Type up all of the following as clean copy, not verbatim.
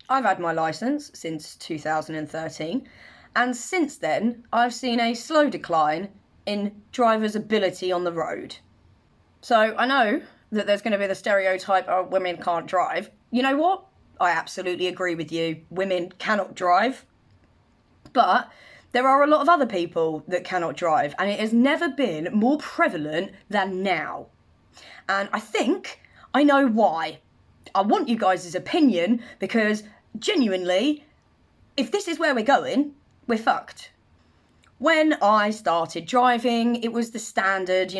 I've had my licence since 2013, and since then I've seen a slow decline in drivers' ability on the road. So I know that there's going to be the stereotype of women can't drive. You know what? I absolutely agree with you. Women cannot drive. But there are a lot of other people that cannot drive, and it has never been more prevalent than now. And I think I know why. I want you guys' opinion because genuinely, if this is where we're going, we're fucked. When I started driving, it was the standard,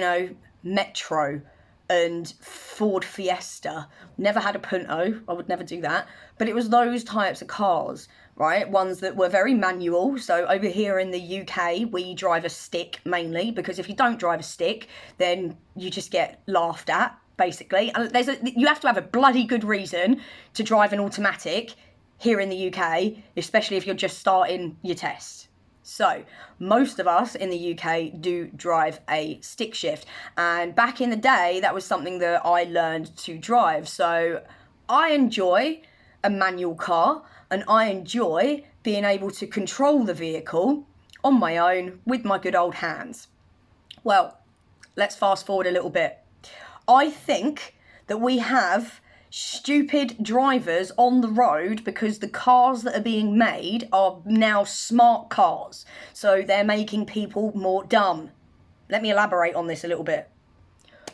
Metro and Ford Fiesta. Never had a Punto, I would never do that. But it was those types of cars, right? Ones that were very manual. So over here in the UK, we drive a stick mainly, because if you don't drive a stick, then you just get laughed at, basically. And you have to have a bloody good reason to drive an automatic here in the UK, especially if you're just starting your test. So most of us in the UK do drive a stick shift, and back in the day that was something that I learned to drive. So I enjoy a manual car, and I enjoy being able to control the vehicle on my own with my good old hands. Well, let's fast forward a little bit. I think that we have stupid drivers on the road because the cars that are being made are now smart cars. So they're making people more dumb. Let me elaborate on this a little bit.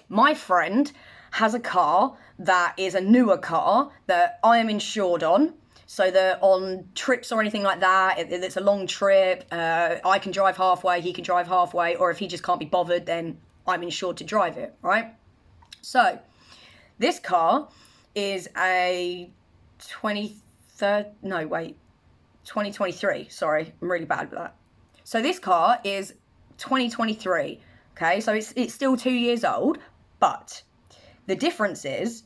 My friend has a car that is a newer car that I am insured on. So that on trips or anything like that, if it's a long trip, I can drive halfway, he can drive halfway, or if he just can't be bothered, then I'm insured to drive it, right? So this car is a 2023. Sorry, I'm really bad with that. So this car is 2023. Okay, so it's still 2 years old, but the difference is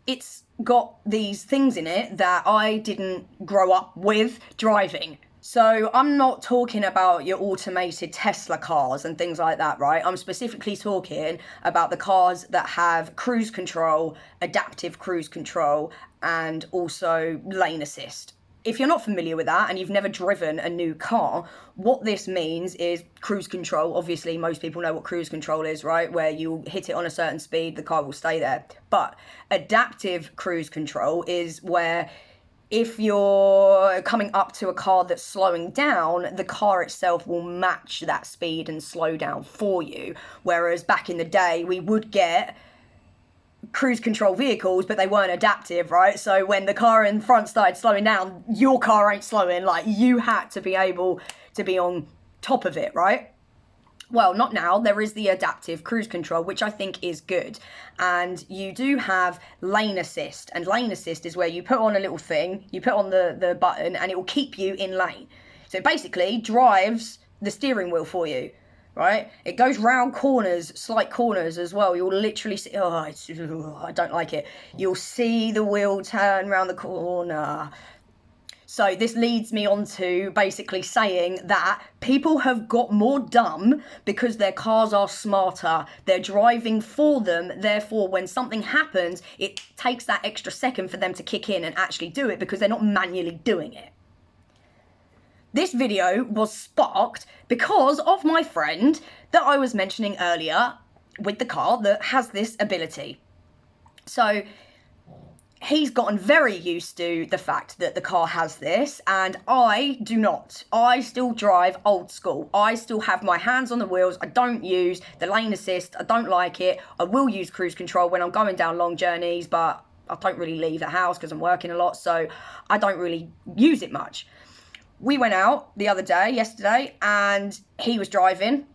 it's got these things in it that I didn't grow up with driving. So I'm not talking about your automated Tesla cars and things like that, right? I'm specifically talking about the cars that have cruise control, adaptive cruise control, and also lane assist. If you're not familiar with that and you've never driven a new car, what this means is cruise control. Obviously, most people know what cruise control is, right? Where you hit it on a certain speed, the car will stay there. But adaptive cruise control is where if you're coming up to a car that's slowing down, the car itself will match that speed and slow down for you. Whereas back in the day, we would get cruise control vehicles, but they weren't adaptive, right? So when the car in front started slowing down, your car ain't slowing. Like, you had to be able to be on top of it, right? Well, not now. There is the adaptive cruise control, which I think is good. And you do have lane assist. And lane assist is where you put on a little thing, you put on the button, and it will keep you in lane. So it basically drives the steering wheel for you, right? It goes round corners, slight corners as well. You'll literally see, I don't like it. You'll see the wheel turn round the corner. So this leads me on to basically saying that people have got more dumb because their cars are smarter. They're driving for them. Therefore, when something happens, it takes that extra second for them to kick in and actually do it because they're not manually doing it. This video was sparked because of my friend that I was mentioning earlier with the car that has this ability. So he's gotten very used to the fact that the car has this, and I do not. I still drive old school. I still have my hands on the wheels. I don't use the lane assist. I don't like it. I will use cruise control when I'm going down long journeys, but I don't really leave the house because I'm working a lot, so I don't really use it much. We went out the other day, yesterday, and he was driving.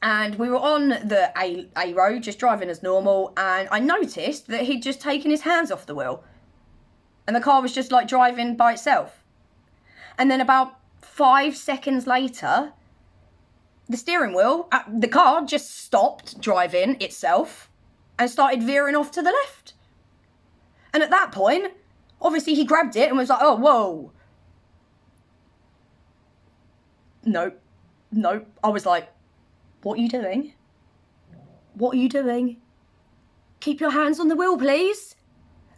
And we were on the A road, just driving as normal, and I noticed that he'd just taken his hands off the wheel. And the car was just like driving by itself. And then about 5 seconds later, the steering wheel, the car just stopped driving itself and started veering off to the left. And at that point, obviously he grabbed it and was like, oh, whoa. Nope. I was like, what are you doing? What are you doing? Keep your hands on the wheel, please.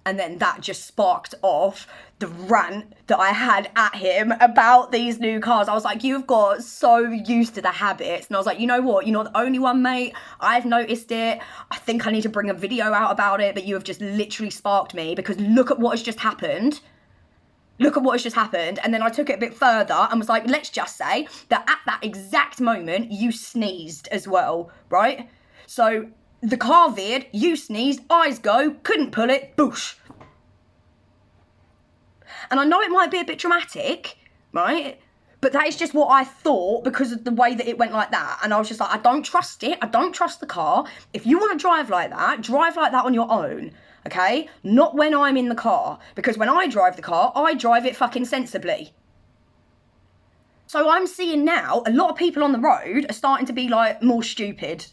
And then that just sparked off the rant that I had at him about these new cars. I was like, you've got so used to the habits. And I was like, you know what? You're not the only one, mate. I've noticed it. I think I need to bring a video out about it. But you have just literally sparked me, because look at what has just happened. Look at what has just happened. And then I took it a bit further and was like, let's just say that at that exact moment, you sneezed as well, right? So the car veered, you sneezed, eyes go, couldn't pull it, boosh. And I know it might be a bit dramatic, right? But that is just what I thought, because of the way that it went like that. And I was just like, I don't trust it. I don't trust the car. If you want to drive like that on your own, okay? Not when I'm in the car. Because when I drive the car, I drive it fucking sensibly. So I'm seeing now a lot of people on the road are starting to be like more stupid.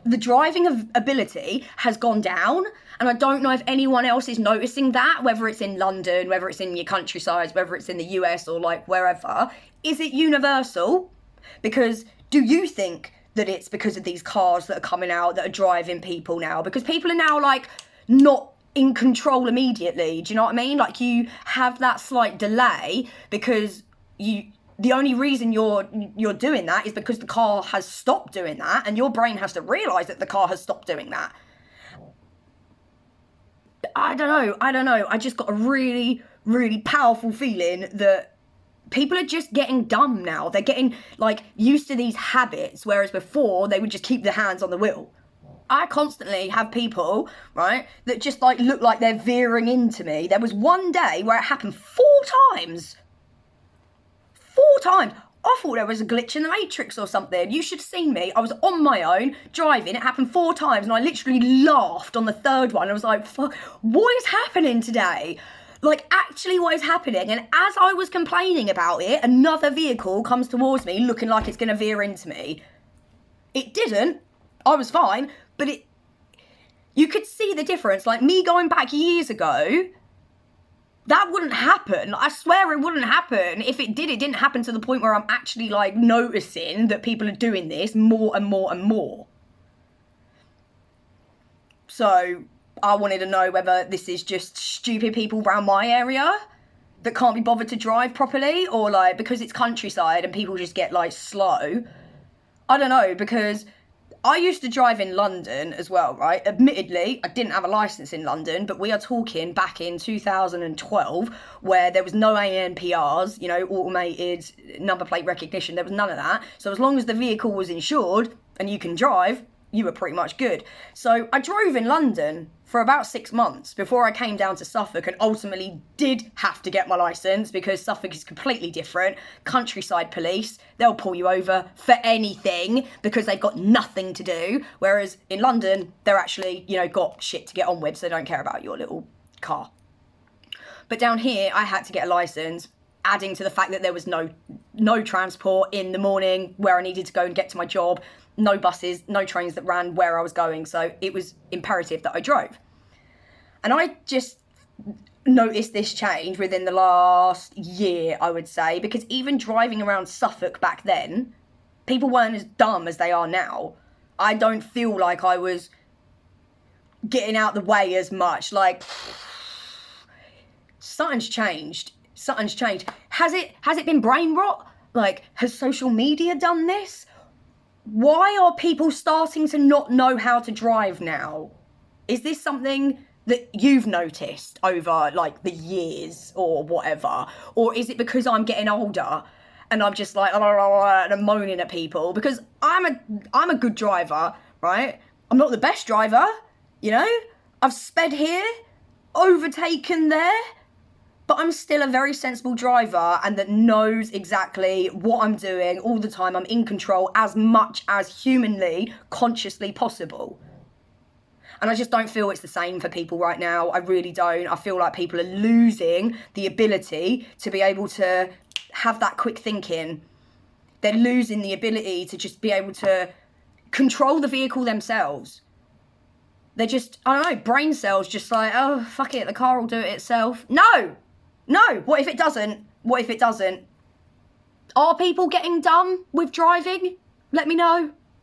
The driving ability has gone down, and I don't know if anyone else is noticing that, whether it's in London, whether it's in your countryside, whether it's in the US or like wherever. Is it universal? Because do you think that it's because of these cars that are coming out that are driving people now? Because people are now like not in control immediately. Do you know what I mean? Like, you have that slight delay because the only reason you're doing that is because the car has stopped doing that, and your brain has to realise that the car has stopped doing that. I don't know. I just got a really, really powerful feeling that people are just getting dumb now. They're getting like used to these habits, whereas before they would just keep their hands on the wheel. I constantly have people, right, that just like look like they're veering into me. There was one day where it happened 4 times. 4 times. I thought there was a glitch in the Matrix or something. You should have seen me. I was on my own, driving. It happened 4 times, and I literally laughed on the 3rd one. I was like, fuck, what is happening today? Like, actually, what is happening? And as I was complaining about it, another vehicle comes towards me looking like it's going to veer into me. It didn't. I was fine. But you could see the difference. Like, me going back years ago, that wouldn't happen. I swear it wouldn't happen. If it did, it didn't happen to the point where I'm actually like noticing that people are doing this more and more and more. So I wanted to know whether this is just stupid people around my area that can't be bothered to drive properly, or like because it's countryside and people just get like slow. I don't know, because I used to drive in London as well, right? Admittedly, I didn't have a licence in London, but we are talking back in 2012 where there was no ANPRs, you know, automated number plate recognition. There was none of that. So as long as the vehicle was insured and you can drive, you were pretty much good. So I drove in London for about 6 months before I came down to Suffolk, and ultimately did have to get my licence because Suffolk is completely different. Countryside police, they'll pull you over for anything because they've got nothing to do. Whereas in London, they're actually, you know, got shit to get on with, so they don't care about your little car. But down here, I had to get a licence, adding to the fact that there was no transport in the morning where I needed to go and get to my job. No buses, no trains that ran where I was going. So it was imperative that I drove. And I just noticed this change within the last year, I would say, because even driving around Suffolk back then, people weren't as dumb as they are now. I don't feel like I was getting out the way as much. Like, something's changed. Something's changed. Has it been brain rot? Like, has social media done this? Why are people starting to not know how to drive now? Is this something that you've noticed over like the years or whatever? Or is it because I'm getting older and I'm just like, and I'm moaning at people? Because I'm a good driver, right? I'm not the best driver, you know? I've sped here, overtaken there, but I'm still a very sensible driver and that knows exactly what I'm doing all the time. I'm in control as much as humanly, consciously possible. And I just don't feel it's the same for people right now. I really don't. I feel like people are losing the ability to be able to have that quick thinking. They're losing the ability to just be able to control the vehicle themselves. They're just, I don't know, brain cells just like, oh, fuck it, the car will do it itself. No, what if it doesn't? What if it doesn't? Are people getting dumb with driving? Let me know.